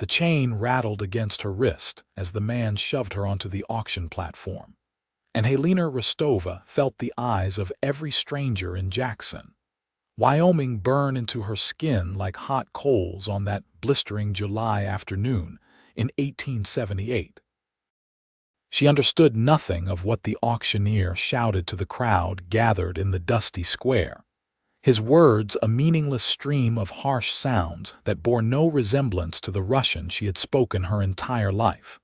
The chain rattled against her wrist as the man shoved her onto the auction platform, and Halina Rostova felt the eyes of every stranger in Jackson, Wyoming burn into her skin like hot coals on that blistering July afternoon in 1878. She understood nothing of what the auctioneer shouted to the crowd gathered in the dusty square, his words a meaningless stream of harsh sounds that bore no resemblance to the Russian she had spoken her entire life.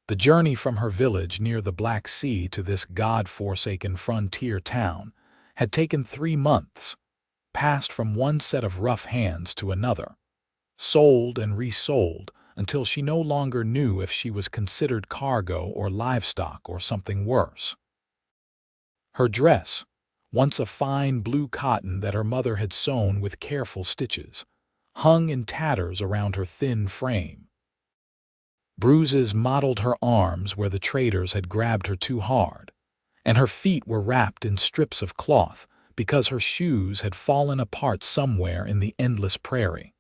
The journey from her village near the Black Sea to this God-forsaken frontier town had taken 3 months, passed from one set of rough hands to another, sold and resold until she no longer knew if she was considered cargo or livestock or something worse. Her dress, once a fine blue cotton that her mother had sewn with careful stitches, hung in tatters around her thin frame. Bruises mottled her arms where the traders had grabbed her too hard, and her feet were wrapped in strips of cloth because her shoes had fallen apart somewhere in the endless prairie.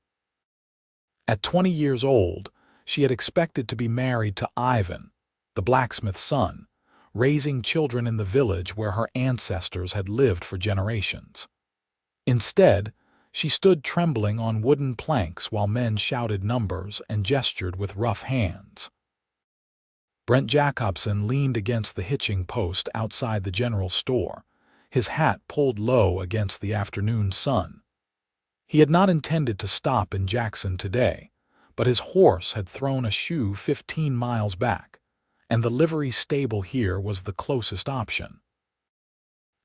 At 20 years old, she had expected to be married to Ivan, the blacksmith's son, raising children in the village where her ancestors had lived for generations. Instead, she stood trembling on wooden planks while men shouted numbers and gestured with rough hands. Brent Jacobson leaned against the hitching post outside the general store, his hat pulled low against the afternoon sun. He had not intended to stop in Jackson today, but his horse had thrown a shoe 15 miles back, and the livery stable here was the closest option.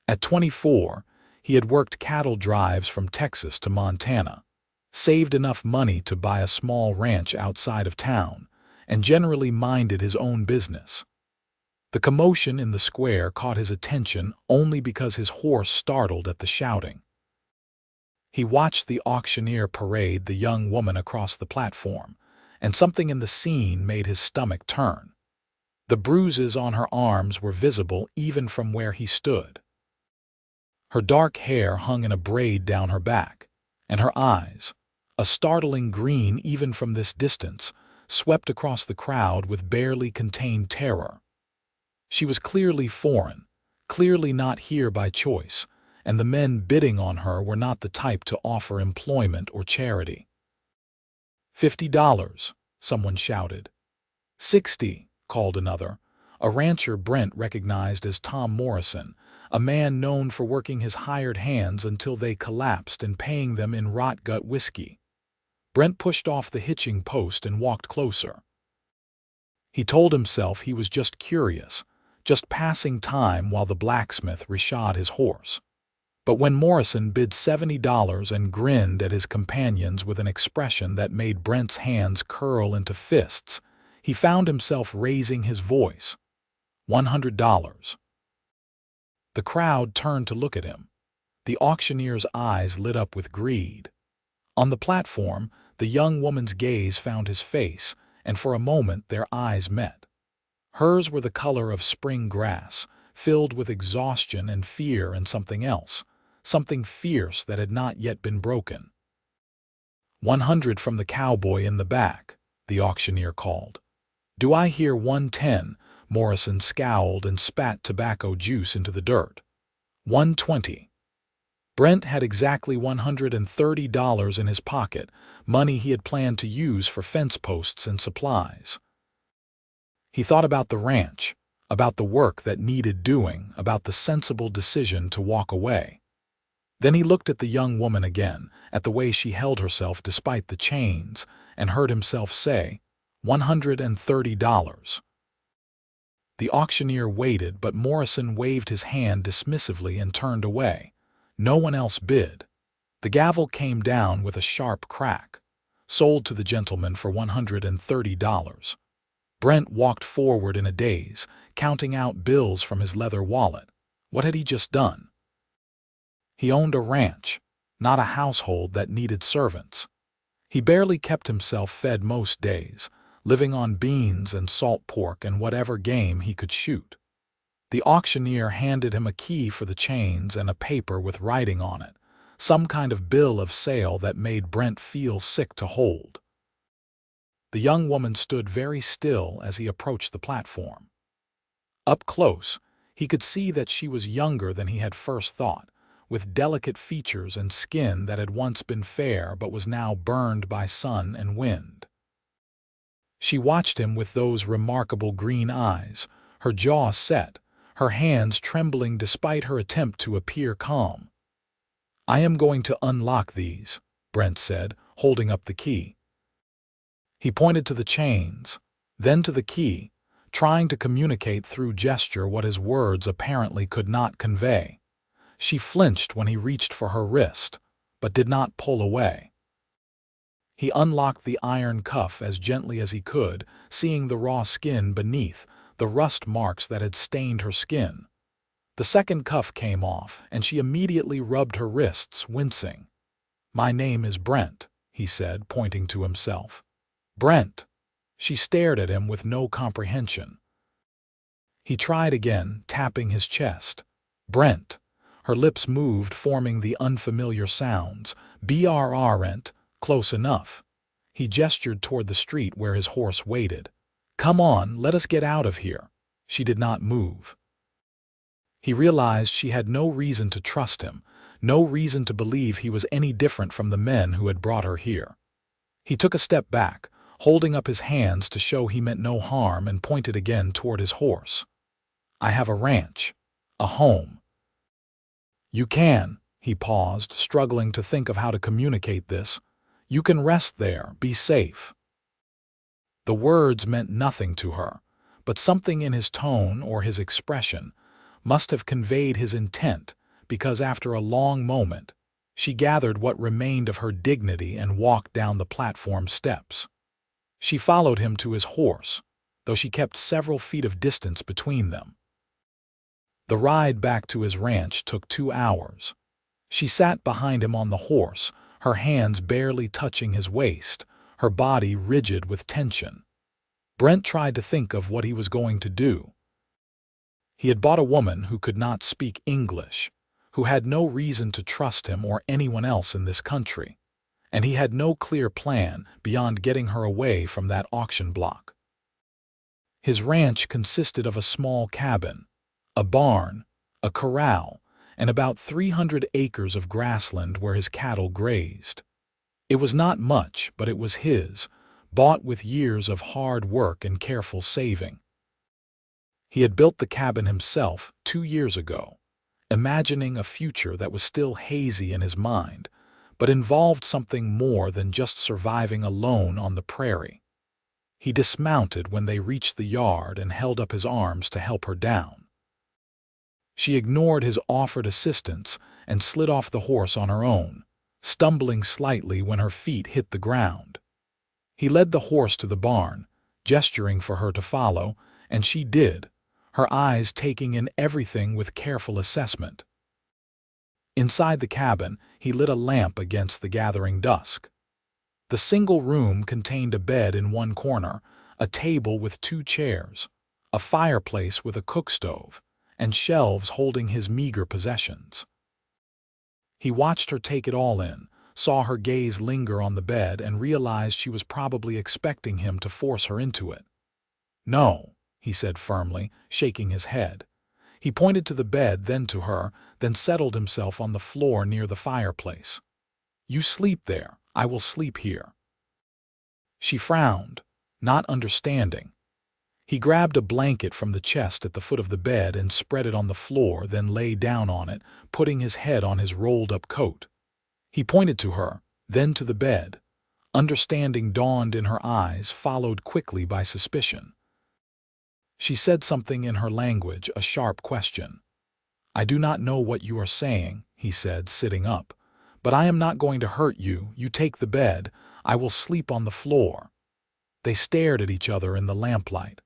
At 24, he had worked cattle drives from Texas to Montana, saved enough money to buy a small ranch outside of town, and generally minded his own business. The commotion in the square caught his attention only because his horse startled at the shouting. He watched the auctioneer parade the young woman across the platform, and something in the scene made his stomach turn. The bruises on her arms were visible even from where he stood. Her dark hair hung in a braid down her back, and her eyes, a startling green even from this distance, swept across the crowd with barely contained terror. She was clearly foreign, clearly not here by choice, and the men bidding on her were not the type to offer employment or charity. $50, someone shouted. 60, called another, a rancher Brent recognized as Tom Morrison, a man known for working his hired hands until they collapsed and paying them in rot-gut whiskey. Brent pushed off the hitching post and walked closer. He told himself he was just curious, just passing time while the blacksmith reshod his horse. But when Morrison bid $70 and grinned at his companions with an expression that made Brent's hands curl into fists, he found himself raising his voice. $100. The crowd turned to look at him. The auctioneer's eyes lit up with greed. On the platform, the young woman's gaze found his face, and for a moment their eyes met. Hers were the color of spring grass, filled with exhaustion and fear and something else, something fierce that had not yet been broken. 100 from the cowboy in the back, the auctioneer called. Do I hear 110? Morrison scowled and spat tobacco juice into the dirt. 120. Brent had exactly $130 in his pocket, money he had planned to use for fence posts and supplies. He thought about the ranch, about the work that needed doing, about the sensible decision to walk away. Then he looked at the young woman again, at the way she held herself despite the chains, and heard himself say, $130. The auctioneer waited, but Morrison waved his hand dismissively and turned away. No one else bid. The gavel came down with a sharp crack. Sold to the gentleman for $130. Brent walked forward in a daze, counting out bills from his leather wallet. What had he just done? He owned a ranch, not a household that needed servants. He barely kept himself fed most days, living on beans and salt pork and whatever game he could shoot. The auctioneer handed him a key for the chains and a paper with writing on it, some kind of bill of sale that made Brent feel sick to hold. The young woman stood very still as he approached the platform. Up close, he could see that she was younger than he had first thought, with delicate features and skin that had once been fair but was now burned by sun and wind. She watched him with those remarkable green eyes, her jaw set, her hands trembling despite her attempt to appear calm. "I am going to unlock these," Brent said, holding up the key. He pointed to the chains, then to the key, trying to communicate through gesture what his words apparently could not convey. She flinched when he reached for her wrist, but did not pull away. He unlocked the iron cuff as gently as he could, seeing the raw skin beneath, the rust marks that had stained her skin. The second cuff came off, and she immediately rubbed her wrists, wincing. "My name is Brent," he said, pointing to himself. "Brent." She stared at him with no comprehension. He tried again, tapping his chest. "Brent." Her lips moved, forming the unfamiliar sounds. "Brent, close enough." He gestured toward the street where his horse waited. "Come on, let us get out of here." She did not move. He realized she had no reason to trust him, no reason to believe he was any different from the men who had brought her here. He took a step back, holding up his hands to show he meant no harm, and pointed again toward his horse. "I have a ranch, a home." "You can," he paused, struggling to think of how to communicate this. "You can rest there, be safe." The words meant nothing to her, but something in his tone or his expression must have conveyed his intent, because after a long moment, she gathered what remained of her dignity and walked down the platform steps. She followed him to his horse, though she kept several feet of distance between them. The ride back to his ranch took 2 hours. She sat behind him on the horse, her hands barely touching his waist, her body rigid with tension. Brent tried to think of what he was going to do. He had bought a woman who could not speak English, who had no reason to trust him or anyone else in this country, and he had no clear plan beyond getting her away from that auction block. His ranch consisted of a small cabin, a barn, a corral, and about 300 acres of grassland where his cattle grazed. It was not much, but it was his, bought with years of hard work and careful saving. He had built the cabin himself 2 years ago, imagining a future that was still hazy in his mind, but involved something more than just surviving alone on the prairie. He dismounted when they reached the yard and held up his arms to help her down. She ignored his offered assistance and slid off the horse on her own, stumbling slightly when her feet hit the ground. He led the horse to the barn, gesturing for her to follow, and she did, her eyes taking in everything with careful assessment. Inside the cabin, he lit a lamp against the gathering dusk. The single room contained a bed in one corner, a table with 2 chairs, a fireplace with a cookstove, and shelves holding his meager possessions. He watched her take it all in, saw her gaze linger on the bed, and realized she was probably expecting him to force her into it. "No," he said firmly, shaking his head. He pointed to the bed, then to her, then settled himself on the floor near the fireplace. "You sleep there, I will sleep here." She frowned, not understanding. He grabbed a blanket from the chest at the foot of the bed and spread it on the floor, then lay down on it, putting his head on his rolled-up coat. He pointed to her, then to the bed. Understanding dawned in her eyes, followed quickly by suspicion. She said something in her language, a sharp question. "I do not know what you are saying," he said, sitting up. "But I am not going to hurt you. You take the bed. I will sleep on the floor." They stared at each other in the lamplight.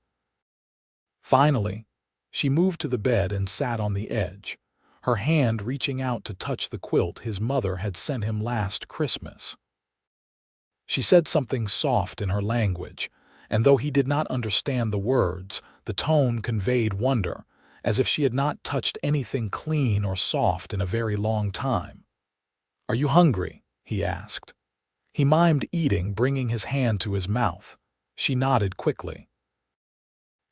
Finally, she moved to the bed and sat on the edge, her hand reaching out to touch the quilt his mother had sent him last Christmas. She said something soft in her language, and though he did not understand the words, the tone conveyed wonder, as if she had not touched anything clean or soft in a very long time. "Are you hungry?" he asked. He mimed eating, bringing his hand to his mouth. She nodded quickly.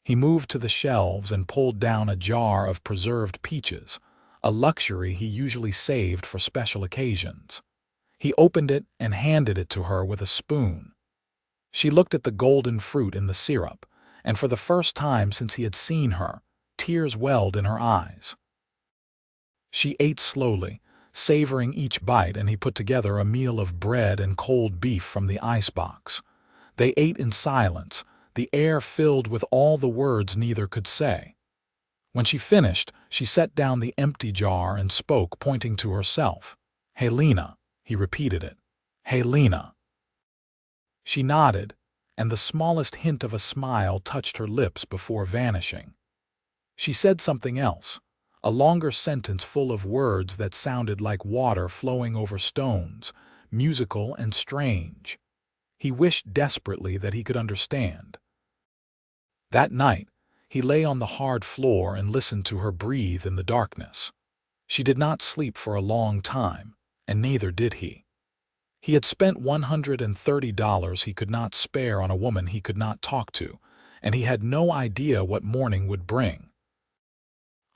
He moved to the shelves and pulled down a jar of preserved peaches, a luxury he usually saved for special occasions. He opened it and handed it to her with a spoon. She looked at the golden fruit in the syrup, and for the first time since he had seen her, tears welled in her eyes. She ate slowly, savoring each bite, and he put together a meal of bread and cold beef from the icebox. They ate in silence, the air filled with all the words neither could say. When she finished, she set down the empty jar and spoke, pointing to herself. "Halina," he repeated it. "Halina." She nodded, and the smallest hint of a smile touched her lips before vanishing. She said something else, a longer sentence full of words that sounded like water flowing over stones, musical and strange. He wished desperately that he could understand. That night, he lay on the hard floor and listened to her breathe in the darkness. She did not sleep for a long time, and neither did he. He had spent $130 he could not spare on a woman he could not talk to, and he had no idea what morning would bring.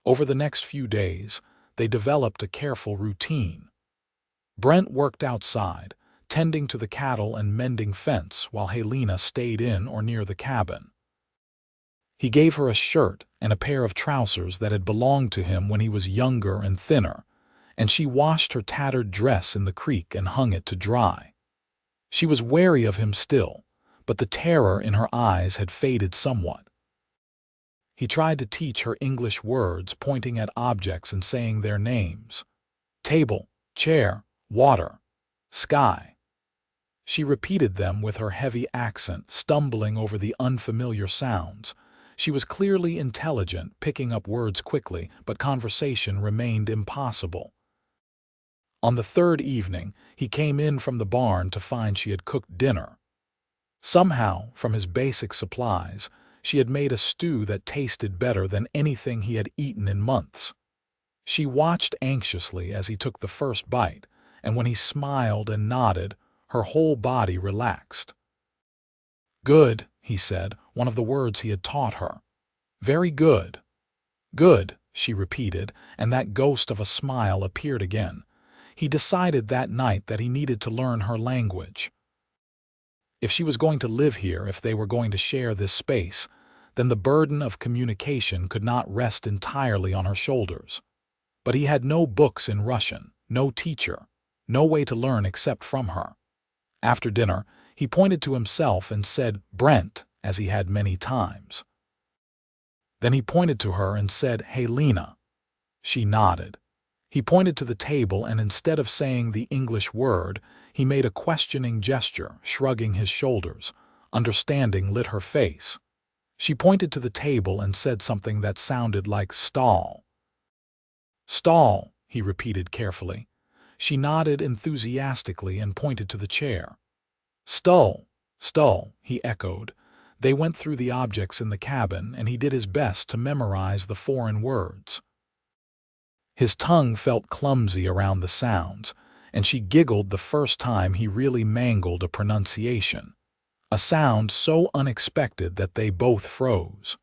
Over the next few days, they developed a careful routine. Brent worked outside, tending to the cattle and mending fence, while Halina stayed in or near the cabin. He gave her a shirt and a pair of trousers that had belonged to him when he was younger and thinner, and she washed her tattered dress in the creek and hung it to dry. She was wary of him still, but the terror in her eyes had faded somewhat. He tried to teach her English words, pointing at objects and saying their names. Table, chair, water, sky. She repeated them with her heavy accent, stumbling over the unfamiliar sounds. She was clearly intelligent, picking up words quickly, but conversation remained impossible. On the third evening, he came in from the barn to find she had cooked dinner. Somehow, from his basic supplies, she had made a stew that tasted better than anything he had eaten in months. She watched anxiously as he took the first bite, and when he smiled and nodded, her whole body relaxed. "Good," he said, one of the words he had taught her. "Very good." "Good," she repeated, and that ghost of a smile appeared again. He decided that night that he needed to learn her language. If she was going to live here, if they were going to share this space, then the burden of communication could not rest entirely on her shoulders. But he had no books in Russian, no teacher, no way to learn except from her. After dinner, he pointed to himself and said, "Brent," as he had many times. Then he pointed to her and said, "Halina." She nodded. He pointed to the table, and instead of saying the English word, he made a questioning gesture, shrugging his shoulders. Understanding lit her face. She pointed to the table and said something that sounded like stall. "Stall," he repeated carefully. She nodded enthusiastically and pointed to the chair. "Stull, stull," he echoed. They went through the objects in the cabin, and he did his best to memorize the foreign words. His tongue felt clumsy around the sounds, and she giggled the first time he really mangled a pronunciation, a sound so unexpected that they both froze.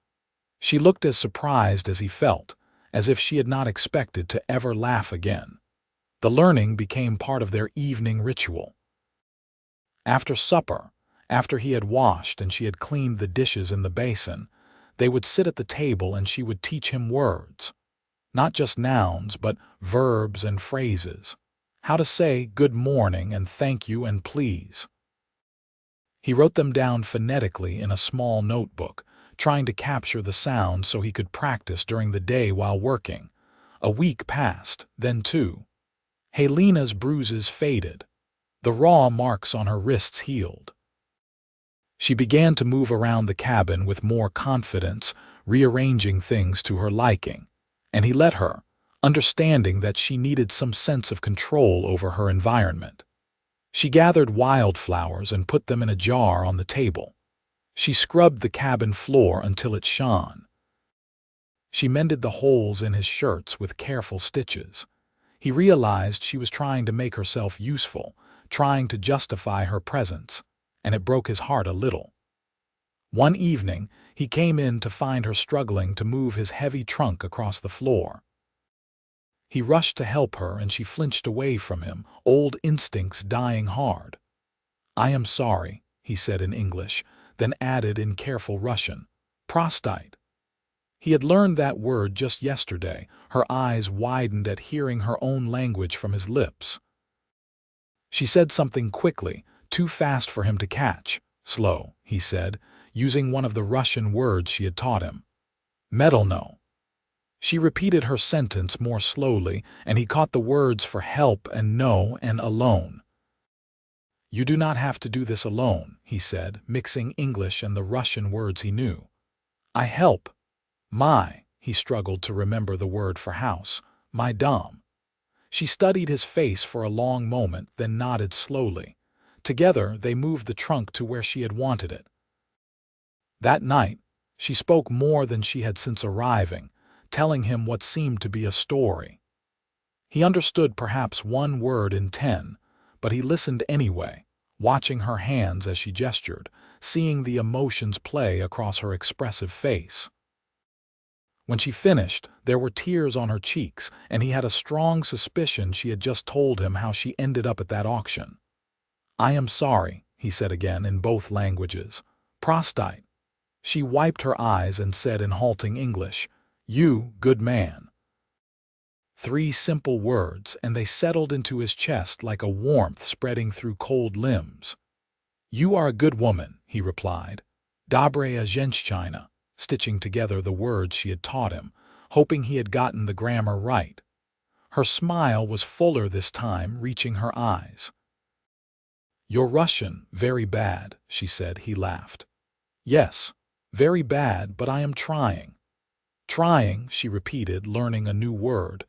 She looked as surprised as he felt, as if she had not expected to ever laugh again. The learning became part of their evening ritual. After supper, after he had washed and she had cleaned the dishes in the basin, they would sit at the table and she would teach him words. Not just nouns, but verbs and phrases. How to say good morning and thank you and please. He wrote them down phonetically in a small notebook, trying to capture the sounds so he could practice during the day while working. A week passed, then two. Halina's bruises faded. The raw marks on her wrists healed. She began to move around the cabin with more confidence, rearranging things to her liking. And he let her, understanding that she needed some sense of control over her environment. She gathered wildflowers and put them in a jar on the table. She scrubbed the cabin floor until it shone. She mended the holes in his shirts with careful stitches. He realized she was trying to make herself useful, trying to justify her presence, and it broke his heart a little. One evening, he came in to find her struggling to move his heavy trunk across the floor. He rushed to help her and she flinched away from him, old instincts dying hard. "I am sorry," he said in English, then added in careful Russian, "Prostite." He had learned that word just yesterday. Her eyes widened at hearing her own language from his lips. She said something quickly, too fast for him to catch. "Slow," he said, using one of the Russian words she had taught him. "Medalno." She repeated her sentence more slowly, and he caught the words for help and no and alone. "You do not have to do this alone," he said, mixing English and the Russian words he knew. "I help. He struggled to remember the word for house. My dam." She studied his face for a long moment, then nodded slowly. Together, they moved the trunk to where she had wanted it. That night, she spoke more than she had since arriving, telling him what seemed to be a story. He understood perhaps one word in 10, but he listened anyway, watching her hands as she gestured, seeing the emotions play across her expressive face. When she finished, there were tears on her cheeks, and he had a strong suspicion she had just told him how she ended up at that auction. "I am sorry," he said again in both languages. "Prostite." She wiped her eyes and said in halting English, "You, good man." 3 simple words, and they settled into his chest like a warmth spreading through cold limbs. "You are a good woman," he replied. "Dobraya zhenshchina," stitching together the words she had taught him, hoping he had gotten the grammar right. Her smile was fuller this time, reaching her eyes. "Your Russian, very bad," she said. He laughed. "Yes, very bad, but I am trying." "Trying," she repeated, learning a new word.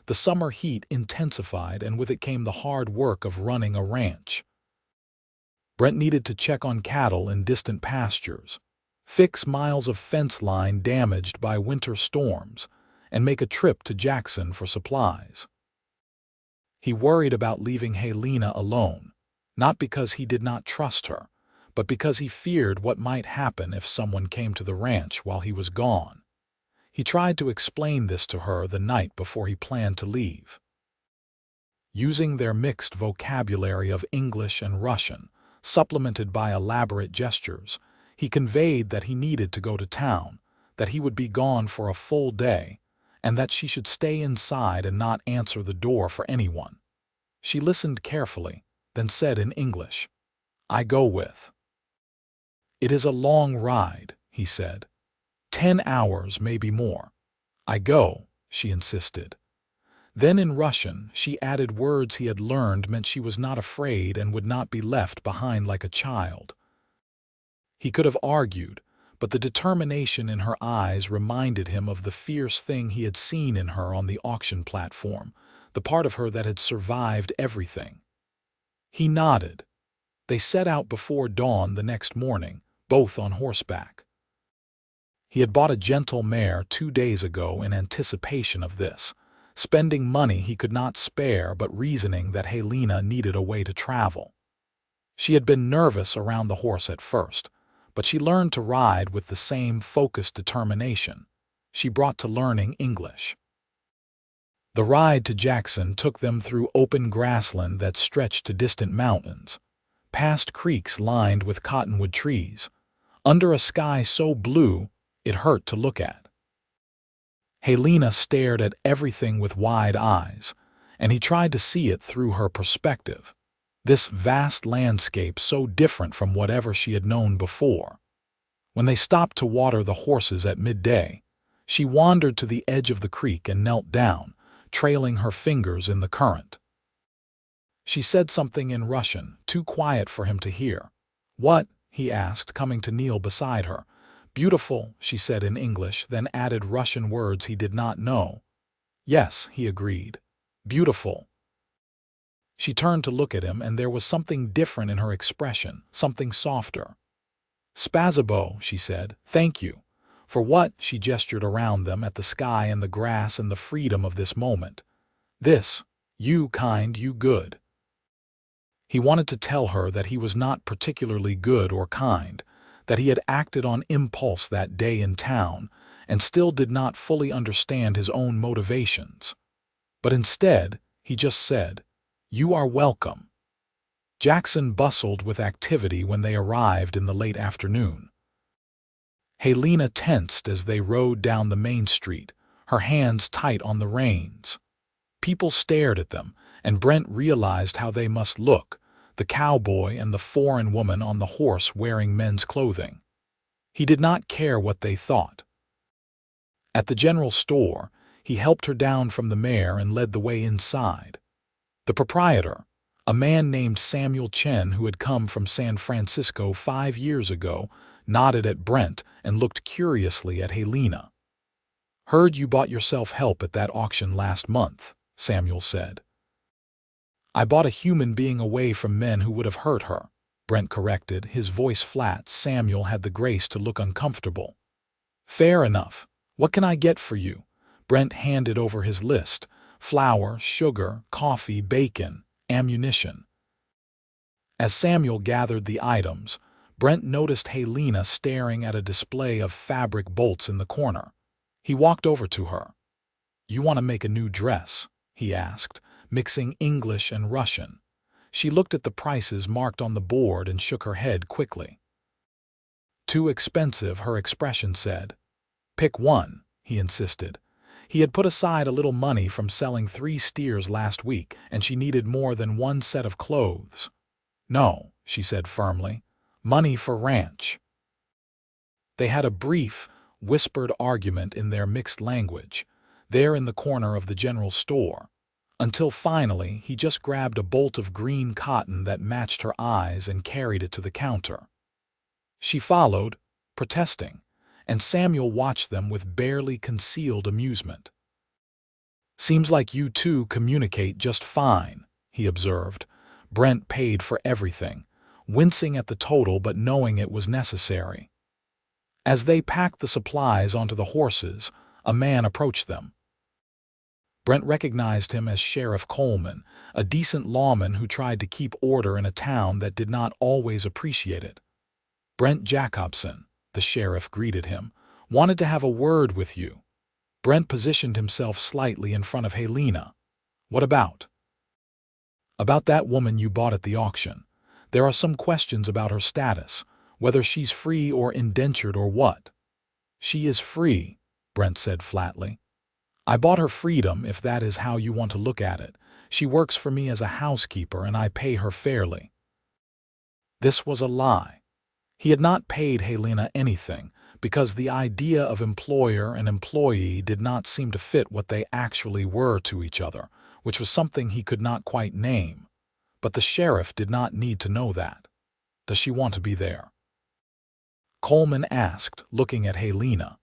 The summer heat intensified, and with it came the hard work of running a ranch. Brent needed to check on cattle in distant pastures, fix miles of fence line damaged by winter storms, and make a trip to Jackson for supplies. He worried about leaving Halina alone, not because he did not trust her, but because he feared what might happen if someone came to the ranch while he was gone. He tried to explain this to her the night before he planned to leave. Using their mixed vocabulary of English and Russian, supplemented by elaborate gestures, he conveyed that he needed to go to town, that he would be gone for a full day, and that she should stay inside and not answer the door for anyone. She listened carefully, then said in English, "I go with." "It is a long ride," he said. 10 hours, maybe more." "I go," she insisted. Then in Russian, she added words he had learned meant she was not afraid and would not be left behind like a child. He could have argued, but the determination in her eyes reminded him of the fierce thing he had seen in her on the auction platform, the part of her that had survived everything. He nodded. They set out before dawn the next morning, both on horseback. He had bought a gentle mare 2 days ago in anticipation of this, spending money he could not spare but reasoning that Halina needed a way to travel. She had been nervous around the horse at first, but she learned to ride with the same focused determination she brought to learning English. The ride to Jackson took them through open grassland that stretched to distant mountains, past creeks lined with cottonwood trees, under a sky so blue it hurt to look at. Halina stared at everything with wide eyes, and he tried to see it through her perspective, this vast landscape so different from whatever she had known before. When they stopped to water the horses at midday, she wandered to the edge of the creek and knelt down, trailing her fingers in the current. She said something in Russian, too quiet for him to hear. "What?" he asked, coming to kneel beside her. "Beautiful," she said in English, then added Russian words he did not know. "Yes," he agreed. "Beautiful." She turned to look at him, and there was something different in her expression, something softer. "Spasibo," she said. "Thank you." "For what?" She gestured around them at the sky and the grass and the freedom of this moment. "This. You kind, you good." He wanted to tell her that he was not particularly good or kind, that he had acted on impulse that day in town and still did not fully understand his own motivations. But instead, he just said, "You are welcome." Jackson bustled with activity when they arrived in the late afternoon. Halina tensed as they rode down the main street, her hands tight on the reins. People stared at them, and Brent realized how they must look, the cowboy and the foreign woman on the horse wearing men's clothing. He did not care what they thought. At the general store, he helped her down from the mare and led the way inside. The proprietor, a man named Samuel Chen who had come from San Francisco 5 years ago, nodded at Brent and looked curiously at Halina. "Heard you bought yourself help at that auction last month," Samuel said. "I bought a human being away from men who would have hurt her," Brent corrected, his voice flat. Samuel had the grace to look uncomfortable. "Fair enough. What can I get for you?" Brent handed over his list: flour, sugar, coffee, bacon, ammunition. As Samuel gathered the items, Brent noticed Halina staring at a display of fabric bolts in the corner. He walked over to her. "You want to make a new dress?" he asked, mixing English and Russian. She looked at the prices marked on the board and shook her head quickly. "Too expensive," her expression said. "Pick one," he insisted. He had put aside a little money from selling 3 steers last week, and she needed more than one set of clothes. "No," she said firmly. "Money for ranch." They had a brief, whispered argument in their mixed language, there in the corner of the general store, until finally he just grabbed a bolt of green cotton that matched her eyes and carried it to the counter. She followed, protesting, and Samuel watched them with barely concealed amusement. "Seems like you two communicate just fine," he observed. Brent paid for everything, wincing at the total but knowing it was necessary. As they packed the supplies onto the horses, a man approached them. Brent recognized him as Sheriff Coleman, a decent lawman who tried to keep order in a town that did not always appreciate it. "Brent Jacobson," the sheriff greeted him, "wanted to have a word with you." Brent positioned himself slightly in front of Halina. "What about?" "About that woman you bought at the auction. There are some questions about her status, whether she's free or indentured or what." "She is free," Brent said flatly. "I bought her freedom, if that is how you want to look at it. She works for me as a housekeeper and I pay her fairly." This was a lie. He had not paid Halina anything, because the idea of employer and employee did not seem to fit what they actually were to each other, which was something he could not quite name. But the sheriff did not need to know that. "Does she want to be there?" Coleman asked, looking at Halina.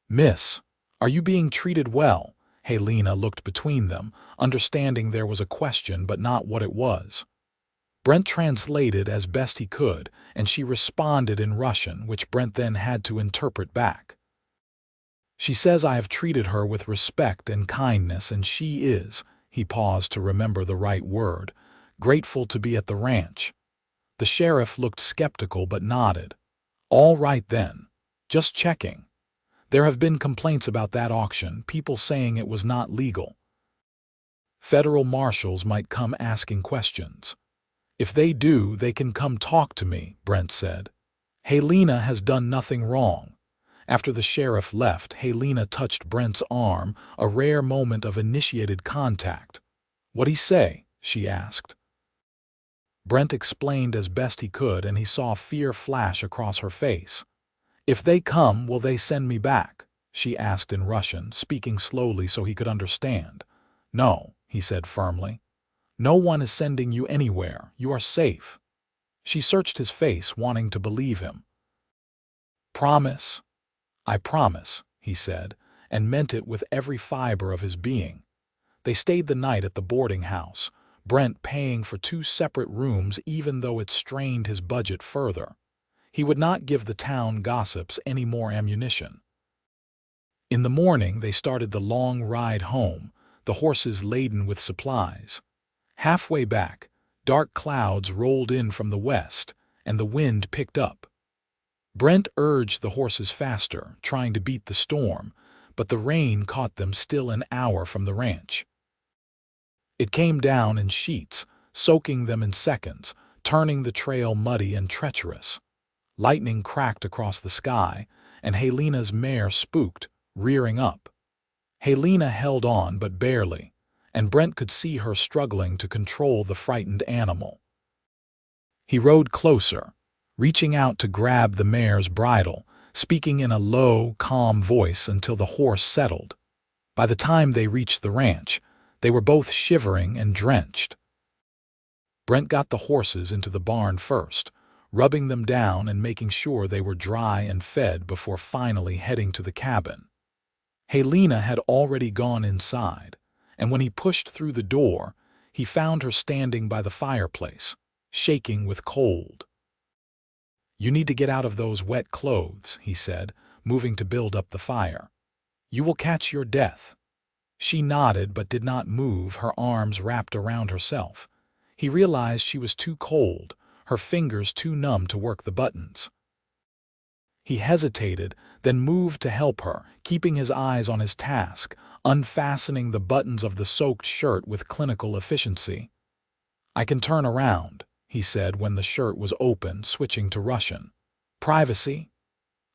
"Miss, are you being treated well?" Halina looked between them, understanding there was a question but not what it was. Brent translated as best he could, and she responded in Russian, which Brent then had to interpret back. "She says I have treated her with respect and kindness, and she is," he paused to remember the right word, "grateful to be at the ranch." The sheriff looked skeptical but nodded. "All right then. Just checking. There have been complaints about that auction, people saying it was not legal. Federal marshals might come asking questions." "If they do, they can come talk to me," Brent said. "Halina has done nothing wrong." After the sheriff left, Halina touched Brent's arm, a rare moment of initiated contact. "What'd he say?" she asked. Brent explained as best he could, and he saw fear flash across her face. "If they come, will they send me back?" she asked in Russian, speaking slowly so he could understand. "No," he said firmly. "No one is sending you anywhere. You are safe." She searched his face, wanting to believe him. "Promise?" "I promise," he said, and meant it with every fiber of his being. They stayed the night at the boarding house, Brent paying for 2 separate rooms even though it strained his budget further. He would not give the town gossips any more ammunition. In the morning they started the long ride home, the horses laden with supplies. Halfway back, dark clouds rolled in from the west, and the wind picked up. Brent urged the horses faster, trying to beat the storm, but the rain caught them still an hour from the ranch. It came down in sheets, soaking them in seconds, turning the trail muddy and treacherous. Lightning cracked across the sky, and Halina's mare spooked, rearing up. Halina held on but barely, and Brent could see her struggling to control the frightened animal. He rode closer, reaching out to grab the mare's bridle, speaking in a low, calm voice until the horse settled. By the time they reached the ranch, they were both shivering and drenched. Brent got the horses into the barn first, rubbing them down and making sure they were dry and fed before finally heading to the cabin. Halina had already gone inside, and when he pushed through the door, he found her standing by the fireplace, shaking with cold. "You need to get out of those wet clothes," he said, moving to build up the fire. "You will catch your death." She nodded but did not move, her arms wrapped around herself. He realized she was too cold, her fingers too numb to work the buttons. He hesitated, then moved to help her, keeping his eyes on his task, unfastening the buttons of the soaked shirt with clinical efficiency. "I can turn around," he said when the shirt was open, switching to Russian. "Privacy?"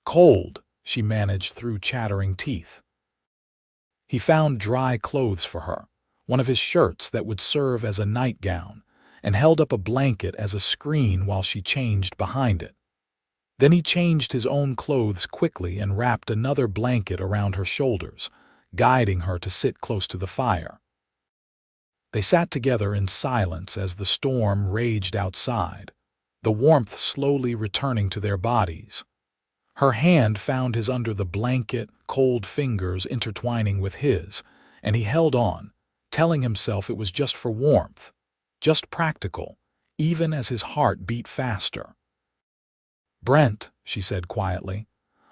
"Cold," she managed through chattering teeth. He found dry clothes for her, one of his shirts that would serve as a nightgown, and held up a blanket as a screen while she changed behind it. Then he changed his own clothes quickly and wrapped another blanket around her shoulders, guiding her to sit close to the fire. They sat together in silence as the storm raged outside, the warmth slowly returning to their bodies. Her hand found his under the blanket, cold fingers intertwining with his, and he held on, telling himself it was just for warmth, just practical, even as his heart beat faster. "Brent," she said quietly,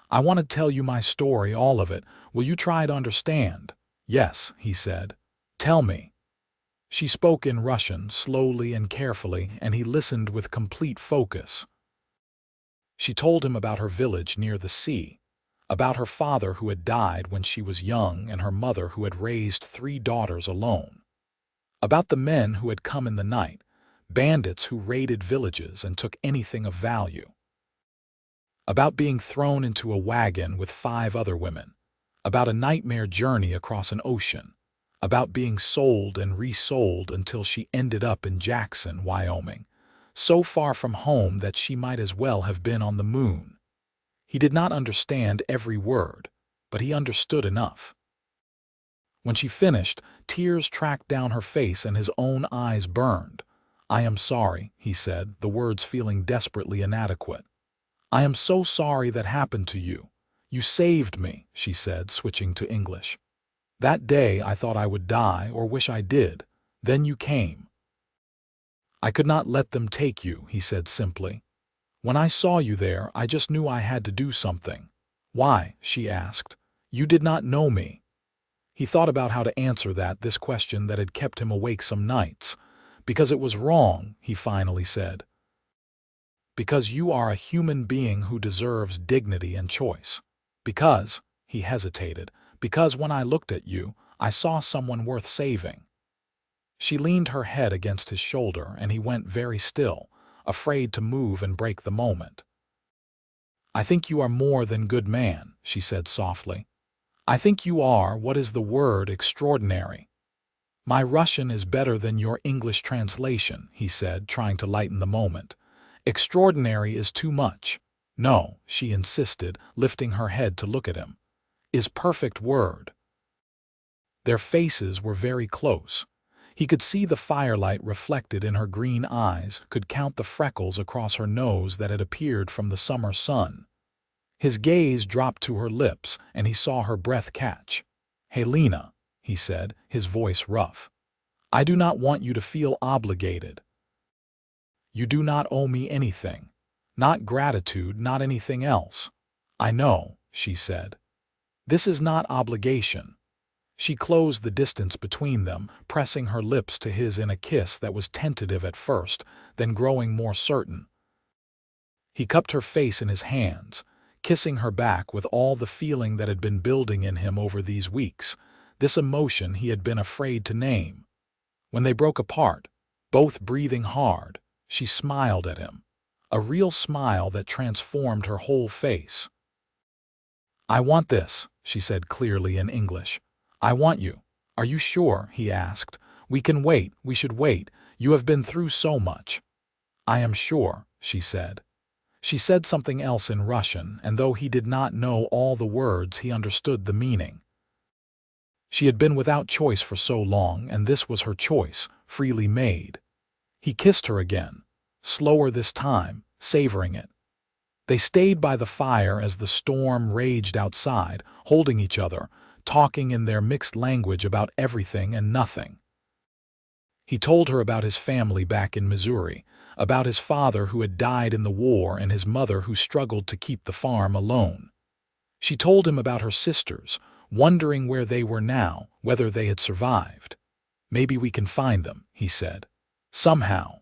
"I want to tell you my story, all of it. Will you try to understand?" "Yes," he said. "Tell me." She spoke in Russian, slowly and carefully, and he listened with complete focus. She told him about her village near the sea, about her father who had died when she was young and her mother who had raised 3 daughters alone, about the men who had come in the night, bandits who raided villages and took anything of value, about being thrown into a wagon with 5 other women, about a nightmare journey across an ocean, about being sold and resold until she ended up in Jackson, Wyoming, so far from home that she might as well have been on the moon. He did not understand every word, but he understood enough. When she finished, tears tracked down her face and his own eyes burned. "I am sorry," he said, the words feeling desperately inadequate. "I am so sorry that happened to you. You saved me," she said, switching to English. "That day I thought I would die or wish I did. Then you came." "I could not let them take you," he said simply. "When I saw you there, I just knew I had to do something." "Why?" she asked. "You did not know me." He thought about how to answer this question that had kept him awake some nights. "Because it was wrong," he finally said. "Because you are a human being who deserves dignity and choice. Because," he hesitated, "because when I looked at you, I saw someone worth saving." She leaned her head against his shoulder, and he went very still, afraid to move and break the moment. "I think you are more than good man," she said softly. "I think you are, what is the word, extraordinary." "My Russian is better than your English translation," he said, trying to lighten the moment. "Extraordinary is too much." "No," she insisted, lifting her head to look at him. "Is perfect word." Their faces were very close. He could see the firelight reflected in her green eyes, could count the freckles across her nose that had appeared from the summer sun. His gaze dropped to her lips, and he saw her breath catch. "Halina," he said, his voice rough. "I do not want you to feel obligated. You do not owe me anything. Not gratitude, not anything else." "I know," she said. "This is not obligation." She closed the distance between them, pressing her lips to his in a kiss that was tentative at first, then growing more certain. He cupped her face in his hands, kissing her back with all the feeling that had been building in him over these weeks, this emotion he had been afraid to name. When they broke apart, both breathing hard, she smiled at him, a real smile that transformed her whole face. "I want this," she said clearly in English. "I want you." "Are you sure?" he asked. "We can wait, we should wait. You have been through so much." "I am sure," she said. She said something else in Russian, and though he did not know all the words, he understood the meaning. She had been without choice for so long, and this was her choice, freely made. He kissed her again, slower this time, savoring it. They stayed by the fire as the storm raged outside, holding each other, talking in their mixed language about everything and nothing. He told her about his family back in Missouri, about his father who had died in the war and his mother who struggled to keep the farm alone. She told him about her sisters, wondering where they were now, whether they had survived. "Maybe we can find them," he said. "Somehow."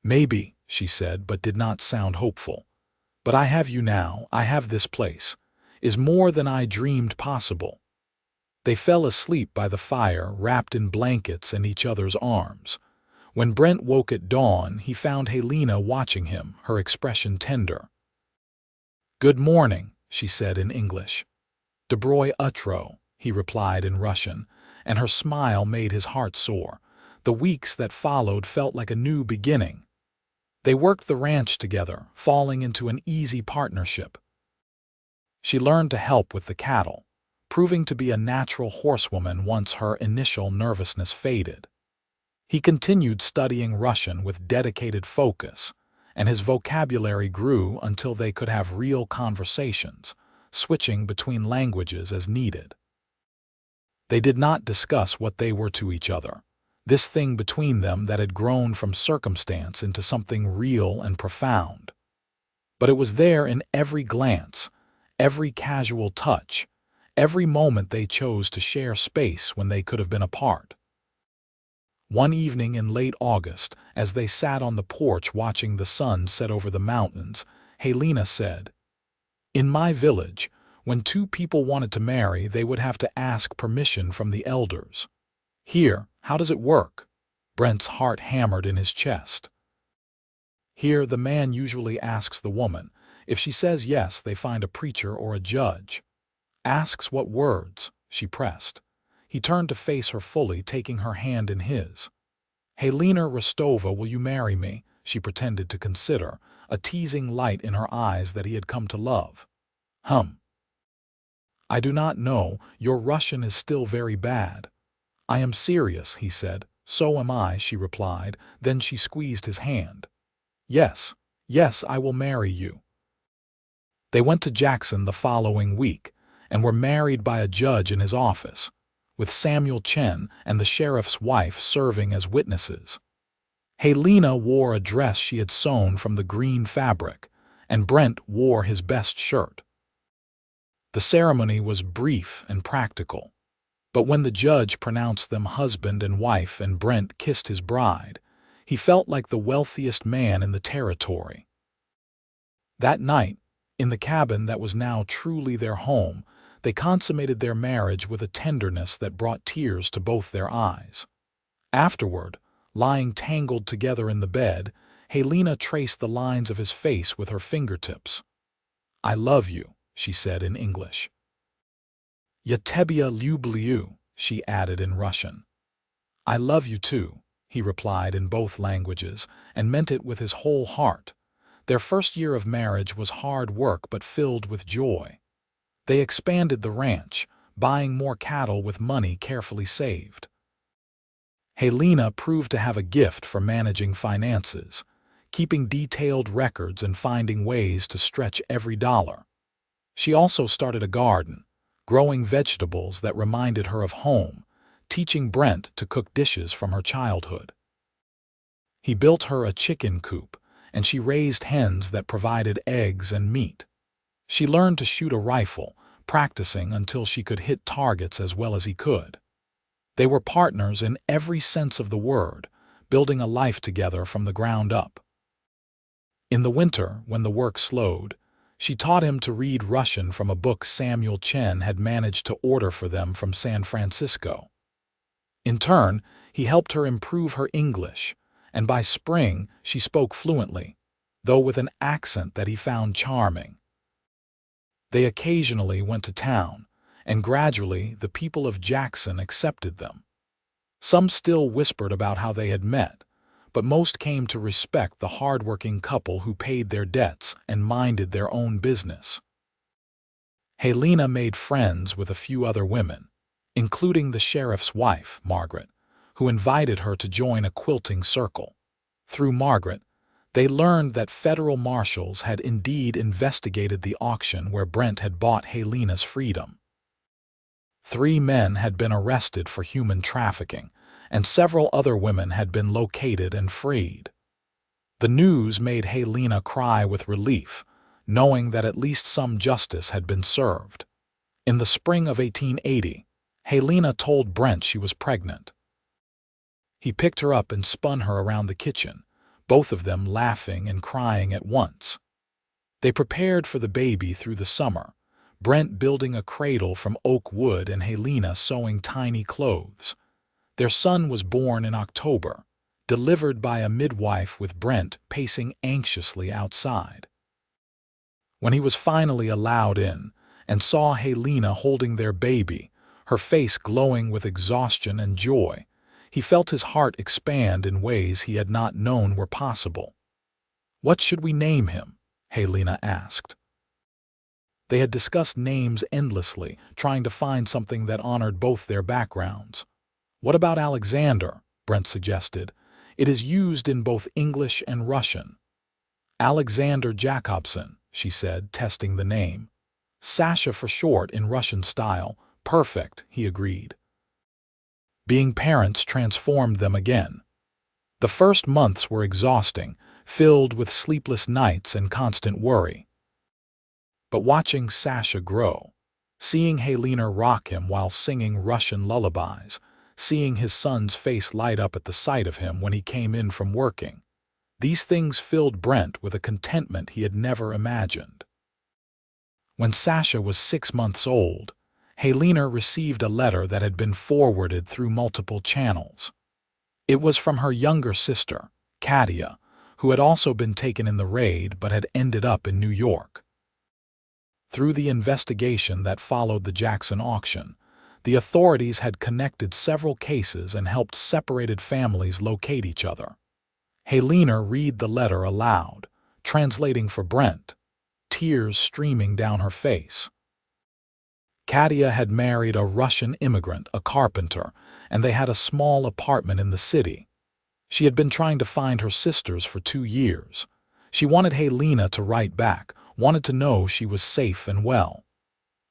"Maybe," she said, but did not sound hopeful. "But I have you now, I have this place. Is more than I dreamed possible." They fell asleep by the fire, wrapped in blankets and each other's arms. When Brent woke at dawn, he found Halina watching him, her expression tender. "Good morning," she said in English. "Dobroy utro," he replied in Russian, and her smile made his heart soar. The weeks that followed felt like a new beginning. They worked the ranch together, falling into an easy partnership. She learned to help with the cattle, proving to be a natural horsewoman once her initial nervousness faded. He continued studying Russian with dedicated focus, and his vocabulary grew until they could have real conversations, switching between languages as needed. They did not discuss what they were to each other, this thing between them that had grown from circumstance into something real and profound. But it was there in every glance, every casual touch, every moment they chose to share space when they could have been apart. One evening in late August, as they sat on the porch watching the sun set over the mountains, Halina said, "In my village, when two people wanted to marry, they would have to ask permission from the elders. Here, how does it work?" Brent's heart hammered in his chest. "Here, the man usually asks the woman. If she says yes, they find a preacher or a judge." "Asks what words?" she pressed. He turned to face her fully, taking her hand in his. "Halina Rostova, will you marry me?" she pretended to consider, a teasing light in her eyes that he had come to love. "I do not know. Your Russian is still very bad." "I am serious," he said. "So am I," she replied. Then she squeezed his hand. "Yes, yes, I will marry you." They went to Jackson the following week and were married by a judge in his office, with Samuel Chen and the sheriff's wife serving as witnesses. Halina wore a dress she had sewn from the green fabric, and Brent wore his best shirt. The ceremony was brief and practical, but when the judge pronounced them husband and wife and Brent kissed his bride, he felt like the wealthiest man in the territory. That night, in the cabin that was now truly their home, they consummated their marriage with a tenderness that brought tears to both their eyes. Afterward, lying tangled together in the bed, Halina traced the lines of his face with her fingertips. "I love you," she said in English. "Я тебя люблю," she added in Russian. "I love you too," he replied in both languages, and meant it with his whole heart. Their first year of marriage was hard work but filled with joy. They expanded the ranch, buying more cattle with money carefully saved. Halina proved to have a gift for managing finances, keeping detailed records and finding ways to stretch every dollar. She also started a garden, growing vegetables that reminded her of home, teaching Brent to cook dishes from her childhood. He built her a chicken coop, and she raised hens that provided eggs and meat. She learned to shoot a rifle, practicing until she could hit targets as well as he could. They were partners in every sense of the word, building a life together from the ground up. In the winter, when the work slowed, she taught him to read Russian from a book Samuel Chen had managed to order for them from San Francisco. In turn, he helped her improve her English, and by spring she spoke fluently, though with an accent that he found charming. They occasionally went to town, and gradually the people of Jackson accepted them. Some still whispered about how they had met, but most came to respect the hard-working couple who paid their debts and minded their own business. Halina made friends with a few other women, including the sheriff's wife, Margaret, who invited her to join a quilting circle. Through Margaret, they learned that federal marshals had indeed investigated the auction where Brent had bought Halina's freedom. 3 men had been arrested for human trafficking, and several other women had been located and freed. The news made Halina cry with relief, knowing that at least some justice had been served. In the spring of 1880, Halina told Brent she was pregnant. He picked her up and spun her around the kitchen, both of them laughing and crying at once. They prepared for the baby through the summer, Brent building a cradle from oak wood and Halina sewing tiny clothes. Their son was born in October, delivered by a midwife with Brent pacing anxiously outside. When he was finally allowed in and saw Halina holding their baby, her face glowing with exhaustion and joy, he felt his heart expand in ways he had not known were possible. "What should we name him?" Halina asked. They had discussed names endlessly, trying to find something that honored both their backgrounds. "What about Alexander?" Brent suggested. "It is used in both English and Russian." "Alexander Jacobson," she said, testing the name. "Sasha for short in Russian style. Perfect," he agreed. Being parents transformed them again. The first months were exhausting, filled with sleepless nights and constant worry. But watching Sasha grow, seeing Halina rock him while singing Russian lullabies, seeing his son's face light up at the sight of him when he came in from working, these things filled Brent with a contentment he had never imagined. When Sasha was 6 months old, Halina received a letter that had been forwarded through multiple channels. It was from her younger sister, Katia, who had also been taken in the raid but had ended up in New York. Through the investigation that followed the Jackson auction, the authorities had connected several cases and helped separated families locate each other. Halina read the letter aloud, translating for Brent, tears streaming down her face. Katia had married a Russian immigrant, a carpenter, and they had a small apartment in the city. She had been trying to find her sisters for 2 years. She wanted Halina to write back, wanted to know she was safe and well.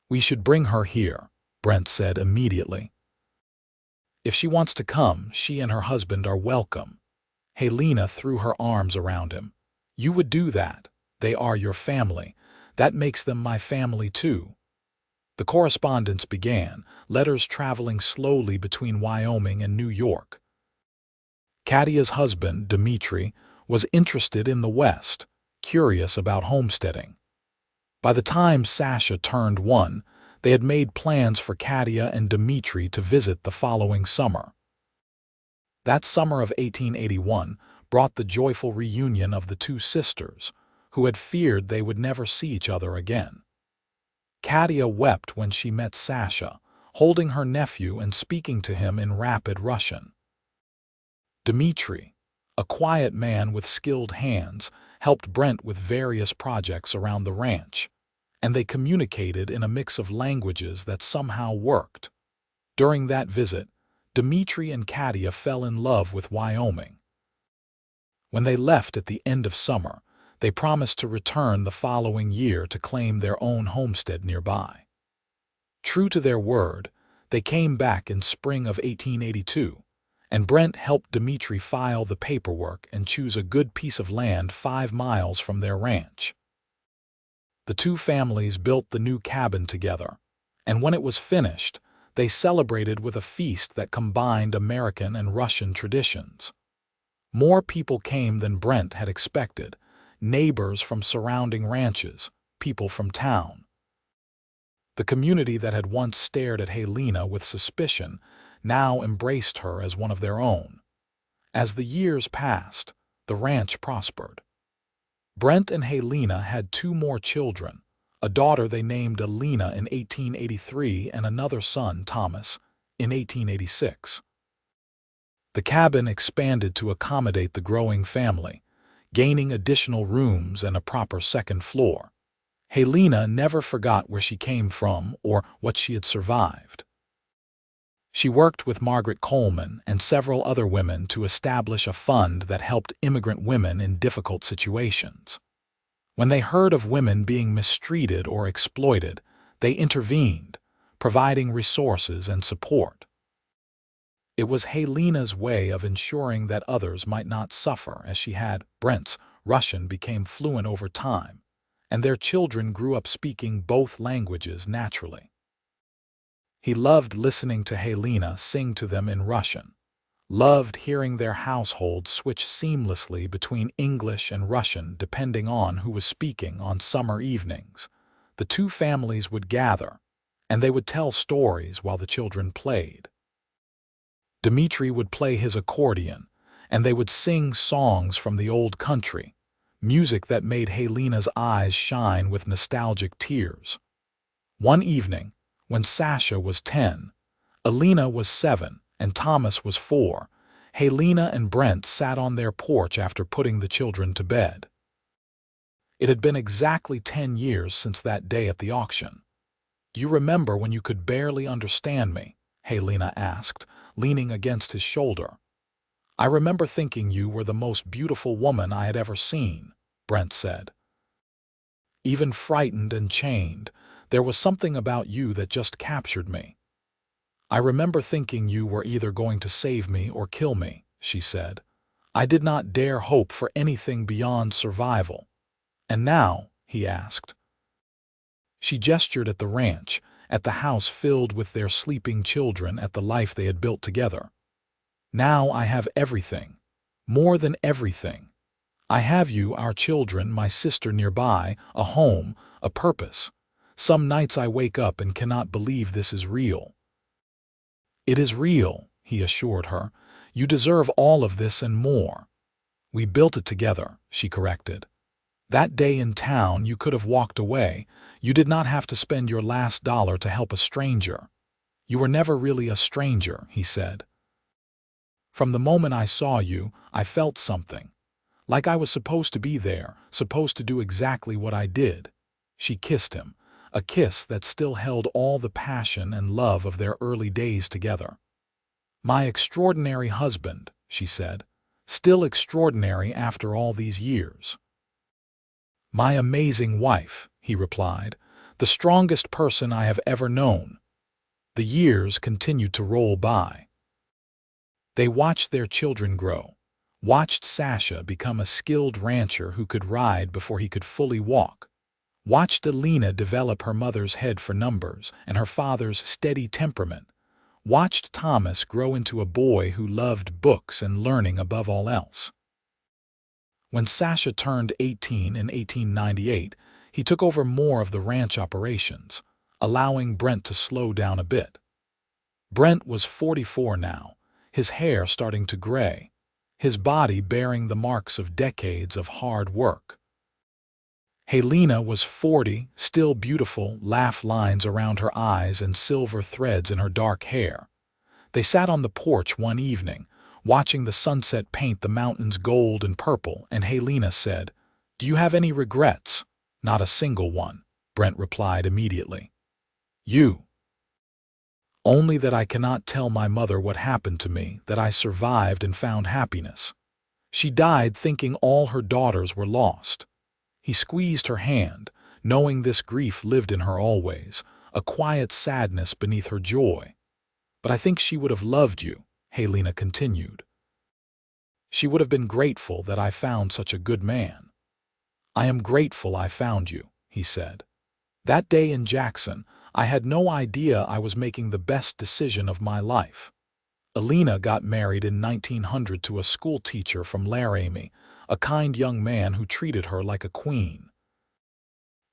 "We should bring her here," Brent said immediately. "If she wants to come, she and her husband are welcome." Halina threw her arms around him. "You would do that. They are your family. That makes them my family too." The correspondence began, letters traveling slowly between Wyoming and New York. Katia's husband, Dmitri, was interested in the West, curious about homesteading. By the time Sasha turned 1, they had made plans for Katia and Dmitri to visit the following summer. That summer of 1881 brought the joyful reunion of the 2 sisters, who had feared they would never see each other again. Katia wept when she met Sasha, holding her nephew and speaking to him in rapid Russian. Dmitri, a quiet man with skilled hands, helped Brent with various projects around the ranch, and they communicated in a mix of languages that somehow worked. During that visit, Dmitri and Katia fell in love with Wyoming. When they left at the end of summer, they promised to return the following year to claim their own homestead nearby. True to their word, they came back in spring of 1882, and Brent helped Dmitri file the paperwork and choose a good piece of land 5 miles from their ranch. The 2 families built the new cabin together, and when it was finished, they celebrated with a feast that combined American and Russian traditions. More people came than Brent had expected, neighbors from surrounding ranches, people from town. The community that had once stared at Halina with suspicion now embraced her as one of their own. As the years passed, the ranch prospered. Brent and Halina had 2 more children, a daughter they named Alina in 1883 and another son, Thomas, in 1886. The cabin expanded to accommodate the growing family, gaining additional rooms and a proper second floor. Halina never forgot where she came from or what she had survived. She worked with Margaret Coleman and several other women to establish a fund that helped immigrant women in difficult situations. When they heard of women being mistreated or exploited, they intervened, providing resources and support. It was Halina's way of ensuring that others might not suffer, as she had. Brent's Russian became fluent over time, and their children grew up speaking both languages naturally. He loved listening to Halina sing to them in Russian, loved hearing their household switch seamlessly between English and Russian depending on who was speaking. On summer evenings, the 2 families would gather, and they would tell stories while the children played. Dmitri would play his accordion, and they would sing songs from the old country, music that made Halina's eyes shine with nostalgic tears. One evening, when Sasha was 10, Alina was 7, and Thomas was 4, Halina and Brent sat on their porch after putting the children to bed. It had been exactly 10 years since that day at the auction. "Do you remember when you could barely understand me?" Halina asked, leaning against his shoulder. "I remember thinking you were the most beautiful woman I had ever seen," Brent said. "Even frightened and chained, there was something about you that just captured me. I remember thinking you were either going to save me or kill me," she said. "I did not dare hope for anything beyond survival." "And now?" he asked. She gestured at the ranch, at the house filled with their sleeping children, at the life they had built together. "Now I have everything. More than everything. I have you, our children, my sister nearby, a home, a purpose. Some nights I wake up and cannot believe this is real." "It is real," he assured her. "You deserve all of this and more." "We built it together," she corrected. "That day in town you could have walked away. You did not have to spend your last dollar to help a stranger." "You were never really a stranger," he said. "From the moment I saw you, I felt something. Like I was supposed to be there, supposed to do exactly what I did." She kissed him, a kiss that still held all the passion and love of their early days together. "My extraordinary husband," she said, "still extraordinary after all these years." "My amazing wife," he replied, "the strongest person I have ever known." The years continued to roll by. They watched their children grow, watched Sasha become a skilled rancher who could ride before he could fully walk, watched Alina develop her mother's head for numbers and her father's steady temperament, watched Thomas grow into a boy who loved books and learning above all else. When Sasha turned 18 in 1898, he took over more of the ranch operations, allowing Brent to slow down a bit. Brent was 44 now, his hair starting to gray, his body bearing the marks of decades of hard work. Halina was 40, still beautiful, laugh lines around her eyes and silver threads in her dark hair. They sat on the porch one evening, watching the sunset paint the mountains gold and purple, and Halina said, "Do you have any regrets?" "Not a single one," Brent replied immediately. "You?" "Only that I cannot tell my mother what happened to me, that I survived and found happiness. She died thinking all her daughters were lost." He squeezed her hand, knowing this grief lived in her always, a quiet sadness beneath her joy. "But I think she would have loved you," Halina continued. "She would have been grateful that I found such a good man." "I am grateful I found you," he said. "That day in Jackson, I had no idea I was making the best decision of my life." Alina got married in 1900 to a school teacher from Laramie, a kind young man who treated her like a queen.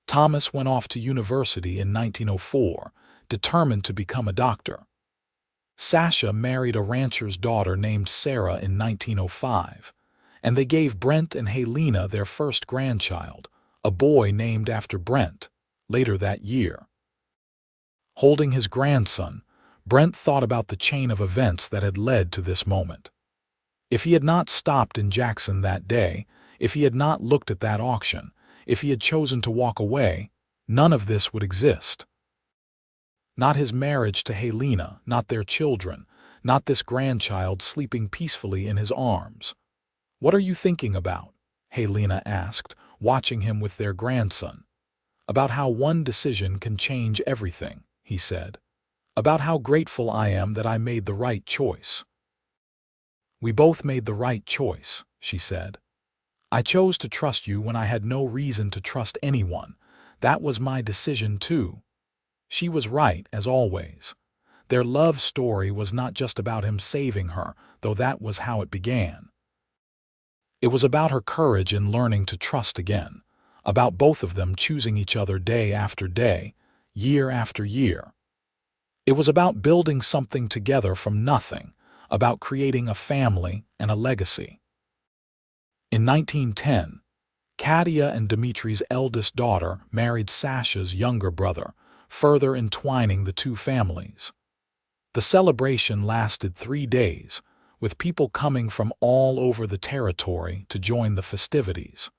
Thomas went off to university in 1904, determined to become a doctor. Sasha married a rancher's daughter named Sarah in 1905, and they gave Brent and Halina their first grandchild, a boy named after Brent, later that year. Holding his grandson, Brent thought about the chain of events that had led to this moment. If he had not stopped in Jackson that day, if he had not looked at that auction, if he had chosen to walk away, none of this would exist. Not his marriage to Halina, not their children, not this grandchild sleeping peacefully in his arms. "What are you thinking about?" Halina asked, watching him with their grandson. "About how one decision can change everything," he said. "About how grateful I am that I made the right choice." "We both made the right choice," she said. "I chose to trust you when I had no reason to trust anyone. That was my decision too." She was right, as always. Their love story was not just about him saving her, though that was how it began. It was about her courage in learning to trust again, about both of them choosing each other day after day, year after year. It was about building something together from nothing, about creating a family and a legacy. In 1910, Katia and Dimitri's eldest daughter married Sasha's younger brother, further entwining the two families. The celebration lasted 3 days, with people coming from all over the territory to join the festivities.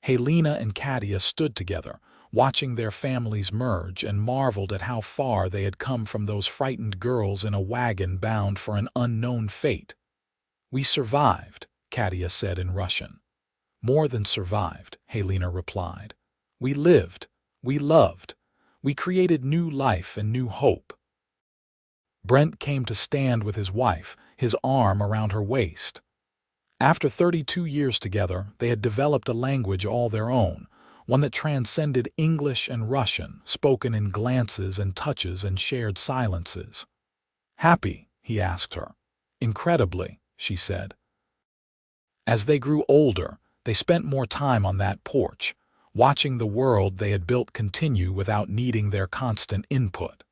Halina and Katia stood together, watching their families merge, and marveled at how far they had come from those frightened girls in a wagon bound for an unknown fate. "We survived," Katia said in Russian. "More than survived," Halina replied. "We lived, we loved, we created new life and new hope." Brent came to stand with his wife, his arm around her waist. After 32 years together, they had developed a language all their own, one that transcended English and Russian, spoken in glances and touches and shared silences. "Happy?" he asked her. "Incredibly," she said. As they grew older, they spent more time on that porch, watching the world they had built continue without needing their constant input.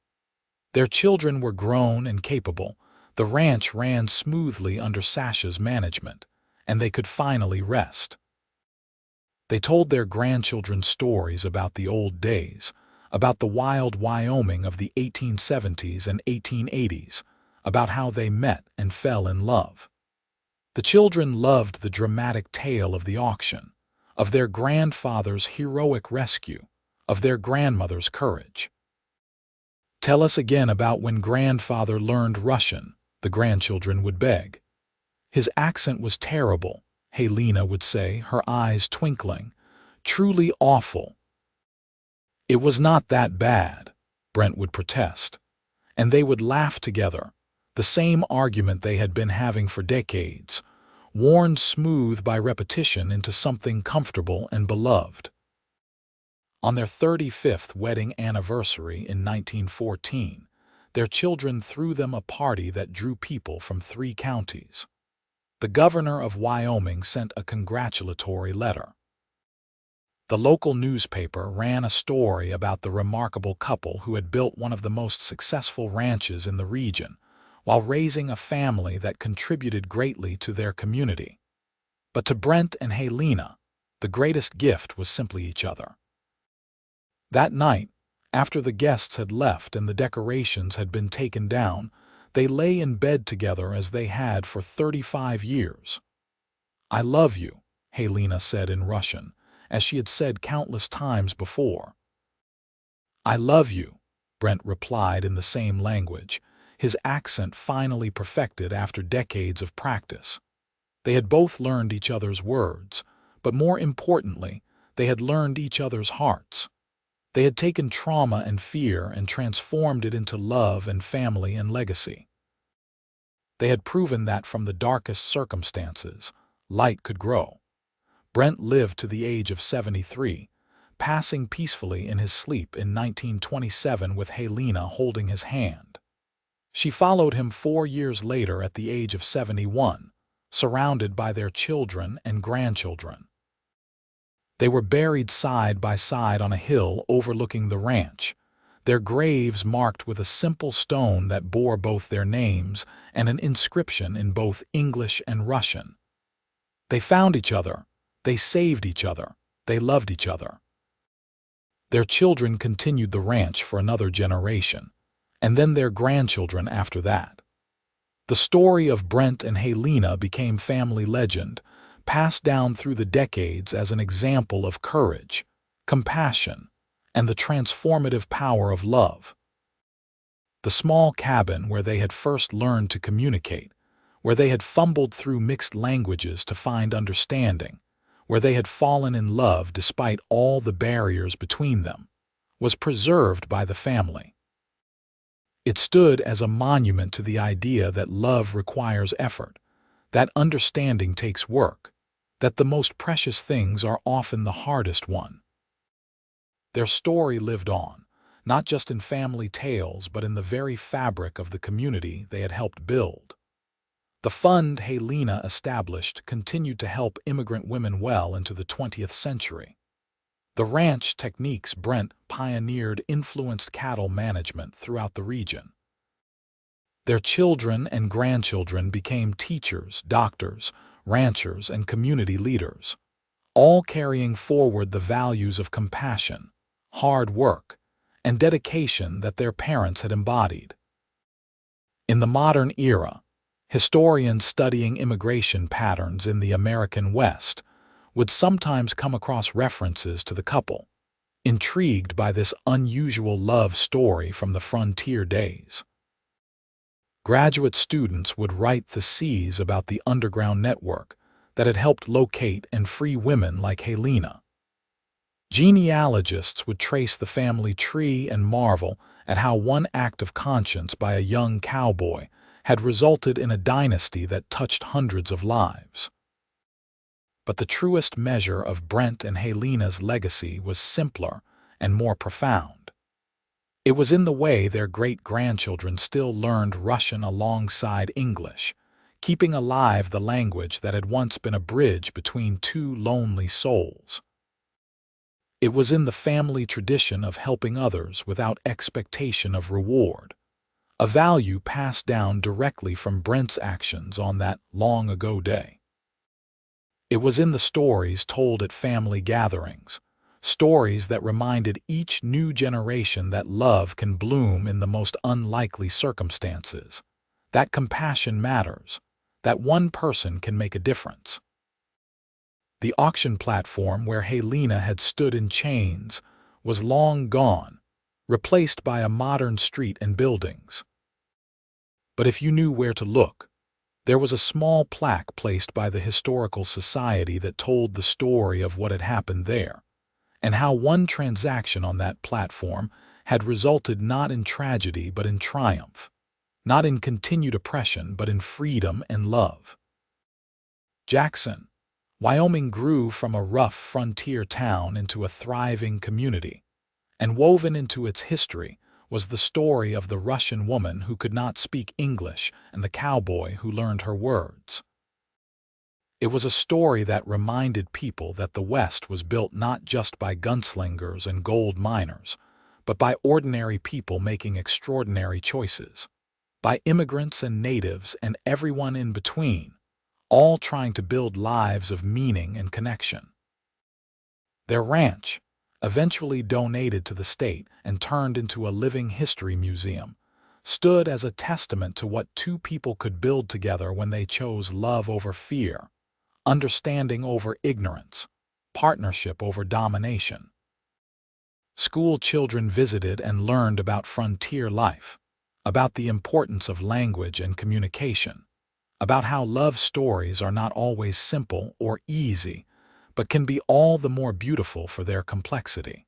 Their children were grown and capable, the ranch ran smoothly under Sasha's management, and they could finally rest. They told their grandchildren stories about the old days, about the wild Wyoming of the 1870s and 1880s, about how they met and fell in love. The children loved the dramatic tale of the auction, of their grandfather's heroic rescue, of their grandmother's courage. "Tell us again about when grandfather learned Russian," the grandchildren would beg. "His accent was terrible," Halina would say, her eyes twinkling. "Truly awful." "It was not that bad," Brent would protest. And they would laugh together, the same argument they had been having for decades, worn smooth by repetition into something comfortable and beloved. On their 35th wedding anniversary in 1914, their children threw them a party that drew people from 3 counties. The governor of Wyoming sent a congratulatory letter. The local newspaper ran a story about the remarkable couple who had built one of the most successful ranches in the region, while raising a family that contributed greatly to their community. But to Brent and Halina, the greatest gift was simply each other. That night, after the guests had left and the decorations had been taken down, they lay in bed together as they had for 35 years. "I love you," Halina said in Russian, as she had said countless times before. "I love you," Brent replied in the same language, his accent finally perfected after decades of practice. They had both learned each other's words, but more importantly, they had learned each other's hearts. They had taken trauma and fear and transformed it into love and family and legacy. They had proven that from the darkest circumstances, light could grow. Brent lived to the age of 73, passing peacefully in his sleep in 1927 with Halina holding his hand. She followed him 4 years later at the age of 71, surrounded by their children and grandchildren. They were buried side by side on a hill overlooking the ranch, their graves marked with a simple stone that bore both their names and an inscription in both English and Russian. They found each other, they saved each other, they loved each other. Their children continued the ranch for another generation, and then their grandchildren after that. The story of Brent and Halina became family legend, passed down through the decades as an example of courage, compassion, and the transformative power of love. The small cabin where they had first learned to communicate, where they had fumbled through mixed languages to find understanding, where they had fallen in love despite all the barriers between them, was preserved by the family. It stood as a monument to the idea that love requires effort, that understanding takes work, that the most precious things are often the hardest one. Their story lived on, not just in family tales but in the very fabric of the community they had helped build. The fund Halina established continued to help immigrant women well into the 20th century. The ranch techniques Brent pioneered influenced cattle management throughout the region. Their children and grandchildren became teachers, doctors, ranchers, and community leaders, all carrying forward the values of compassion, hard work, and dedication that their parents had embodied. In the modern era, historians studying immigration patterns in the American West would sometimes come across references to the couple, intrigued by this unusual love story from the frontier days. Graduate students would write theses about the underground network that had helped locate and free women like Halina. Genealogists would trace the family tree and marvel at how one act of conscience by a young cowboy had resulted in a dynasty that touched hundreds of lives. But the truest measure of Brent and Halina's legacy was simpler and more profound. It was in the way their great-grandchildren still learned Russian alongside English, keeping alive the language that had once been a bridge between two lonely souls. It was in the family tradition of helping others without expectation of reward, a value passed down directly from Brent's actions on that long-ago day. It was in the stories told at family gatherings, stories that reminded each new generation that love can bloom in the most unlikely circumstances, that compassion matters, that one person can make a difference. The auction platform where Halina had stood in chains was long gone, replaced by a modern street and buildings. But if you knew where to look, there was a small plaque placed by the Historical Society that told the story of what had happened there, and how one transaction on that platform had resulted not in tragedy but in triumph, not in continued oppression but in freedom and love. Jackson, Wyoming grew from a rough frontier town into a thriving community, and woven into its history was the story of the Russian woman who could not speak English and the cowboy who learned her words. It was a story that reminded people that the West was built not just by gunslingers and gold miners, but by ordinary people making extraordinary choices, by immigrants and natives and everyone in between, all trying to build lives of meaning and connection. Their ranch, eventually donated to the state and turned into a living history museum, stood as a testament to what two people could build together when they chose love over fear, understanding over ignorance, partnership over domination. School children visited and learned about frontier life, about the importance of language and communication, about how love stories are not always simple or easy, but can be all the more beautiful for their complexity.